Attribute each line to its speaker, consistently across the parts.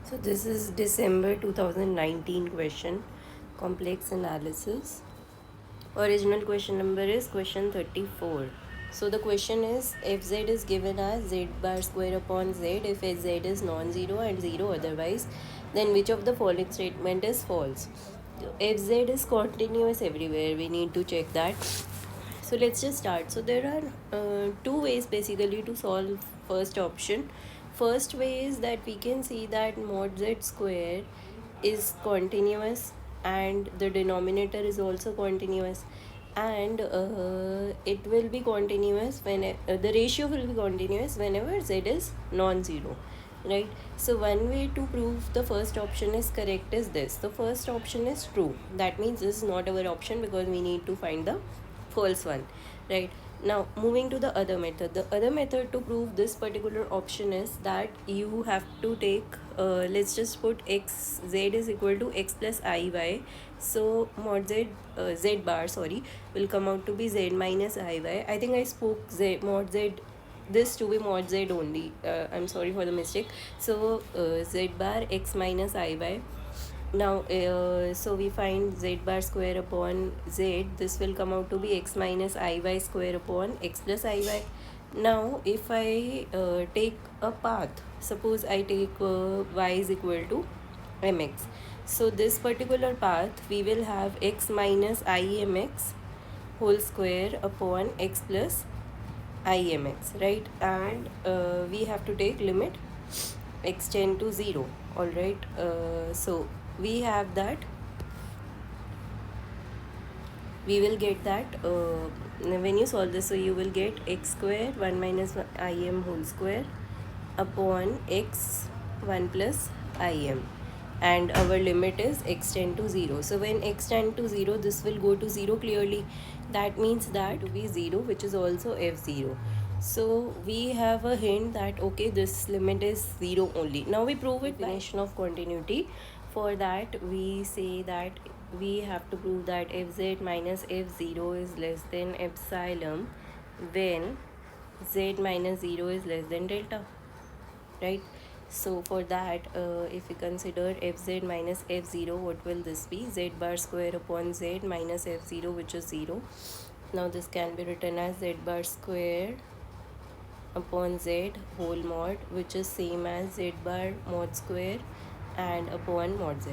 Speaker 1: So this is December 2019 question, complex analysis. Original question number is question 34. So the question is, if z is given as z bar square upon z, if z is non-zero and 0 otherwise, then which of the following statement is false? If z is continuous everywhere, we need to check that. So let's just start. So there are two ways basically to solve first option. First way is that we can see that mod z square is continuous and the denominator is also continuous, and it will be continuous when the ratio will be continuous whenever z is non-zero, right? So one way to prove the first option is correct is this: the first option is true. That means this is not our option because we need to find the false one, right? Now moving to the other method. The other method to prove this particular option is that you have to take let's just put x z is equal to x plus iy. So mod z z bar, sorry, will come out to be z minus iy. I think I spoke z mod z this to be mod z only. I'm sorry for the mistake. So z bar x minus iy. Now so we find z bar square upon z. This will come out to be x minus iy square upon x plus iy. Now if I take a path, suppose I take y is equal to mx. So this particular path we will have x minus imx whole square upon x plus imx, right? And we have to take limit x tend to 0. All right, so we have that, we will get that when you solve this, so you will get x square 1 minus im whole square upon x 1 plus im, and our limit is x tend to 0. So when x tend to 0, this will go to 0 clearly. That means that to be 0, which is also f0. So we have a hint that okay, this limit is 0 only. Now we prove it by definition of continuity. For that we say that we have to prove that fz minus f0 is less than epsilon when z minus 0 is less than delta, right? So for that if we consider fz minus f0, what will this be? Z bar square upon z minus f0, which is 0. Now this can be written as z bar square upon z whole mod, which is same as z bar mod square and upon mod z.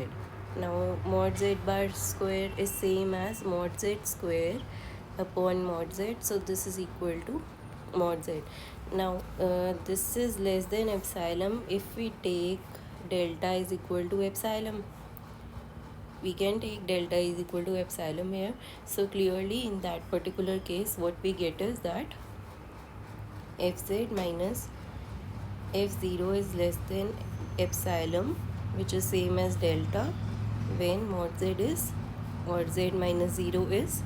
Speaker 1: Now mod z bar square is same as mod z square upon mod z, so this is equal to mod z. Now this is less than epsilon. If we take delta is equal to epsilon, we can take delta is equal to epsilon here. So clearly in that particular case, what we get is that fz minus f0 is less than epsilon, which is same as delta, when mod z minus 0 is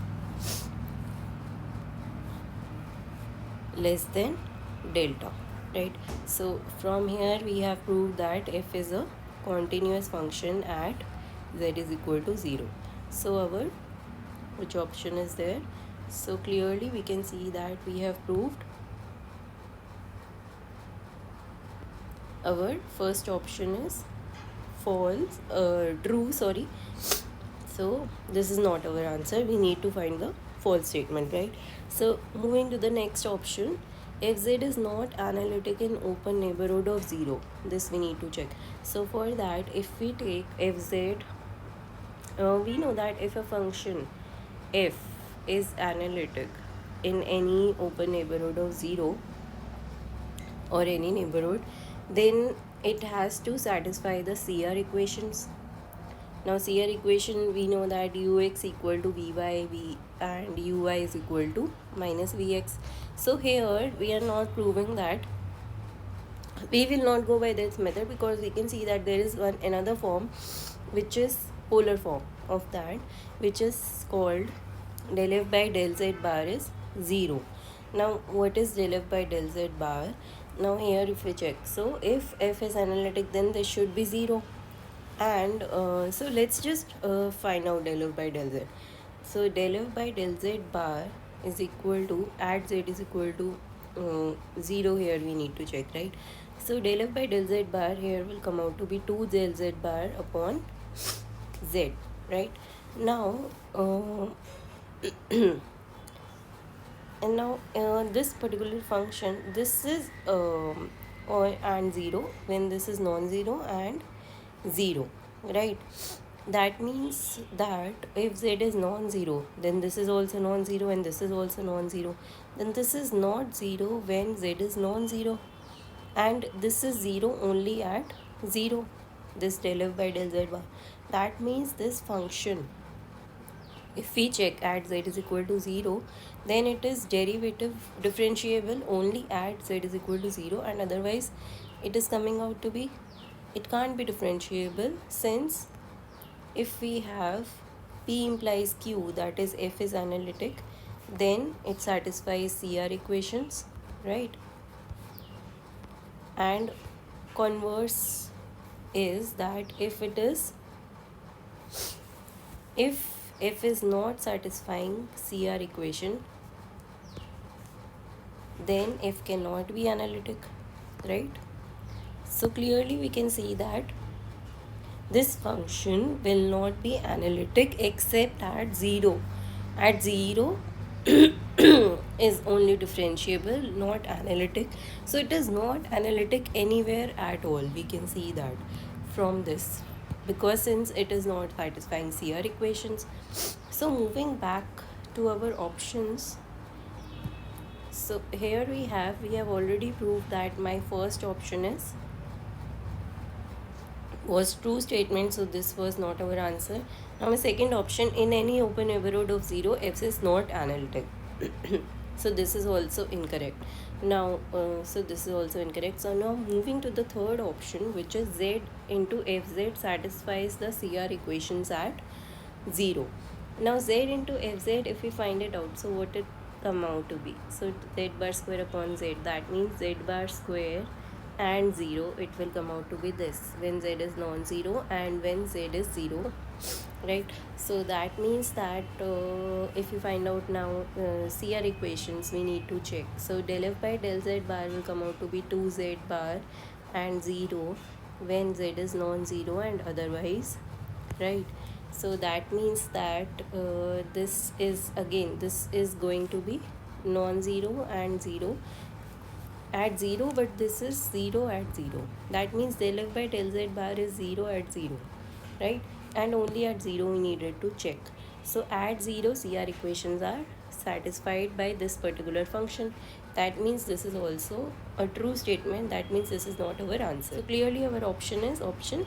Speaker 1: less than delta, right? So from here we have proved that f is a continuous function at z is equal to 0. So our which option is there? So clearly we can see that we have proved our first option is false, true, sorry. So this is not our answer. We need to find the false statement, right? So moving to the next option, if z is not analytic in open neighborhood of 0, this we need to check. So for that, if we take fz, we know that if a function f is analytic in any open neighborhood of 0 or any neighborhood, then it has to satisfy the CR equations. Now CR equation, we know that ux equal to vy and uy is equal to minus vx. So here we are not proving that. We will not go by this method because we can see that there is another form which is polar form of that, which is called del f by del z bar is 0. Now what is del f by del z bar? Now here if we check, so if f is analytic, then this should be 0. And so let's just find out del f by del z. So del f by del z bar is equal to, at z is equal to 0, here we need to check, right? So del f by del z bar here will come out to be 2 del z bar upon z, right? Now and now this particular function, this is or and 0 when this is non-zero and 0, right? That means that if z is non-zero, then this is also non-zero and this is also non-zero. Then this is not 0 when z is non-zero, and this is 0 only at 0, this del f by del z bar. That means this function, if we check at z is equal to 0, then it is derivative differentiable only at z is equal to 0, and otherwise it is coming out to be, it can't be differentiable, since if we have P implies Q, that is f is analytic, then it satisfies CR equations, right? And converse is that if f is not satisfying CR equation, then f cannot be analytic, right? So clearly we can see that this function will not be analytic except at 0. At 0 is only differentiable, not analytic. So it is not analytic anywhere at all. We can see that from this, because since it is not satisfying CR equations. So moving back to our options. So here we have already proved that my first option was true statement, so this was not our answer. Now my second option, in any open neighborhood of 0, f is not analytic. So this is also incorrect. Now so this is also incorrect. So now moving to the third option, which is z into fz satisfies the CR equations at 0. Now z into fz, if we find it out, so what it come out to be? So z bar square upon z, that means z bar square and 0, it will come out to be this when z is non-zero and when z is 0, right? So that means that if you find out now CR equations, we need to check. So del f by del z bar will come out to be 2z bar and 0 when z is non-zero and otherwise, right? So that means that this is going to be non-zero and 0 at 0, but this is 0 at 0. That means del f by del z bar is 0 at 0, right? And only at 0 we needed to check. So at 0 CR equations are satisfied by this particular function. That means this is also a true statement. That means this is not our answer. So clearly our option is option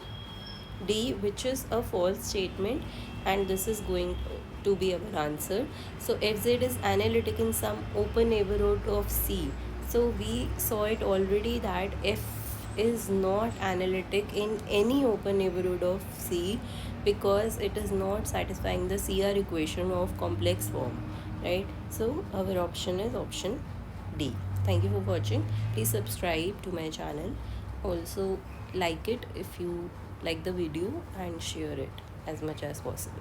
Speaker 1: D, which is a false statement, and this is going to be our answer. So fz is analytic in some open neighborhood of C. So we saw it already that f is not analytic in any open neighborhood of C because it is not satisfying the CR equation of complex form, right? So our option is option D. Thank you for watching. Please subscribe to my channel. Also like it if you like the video, and share it as much as possible.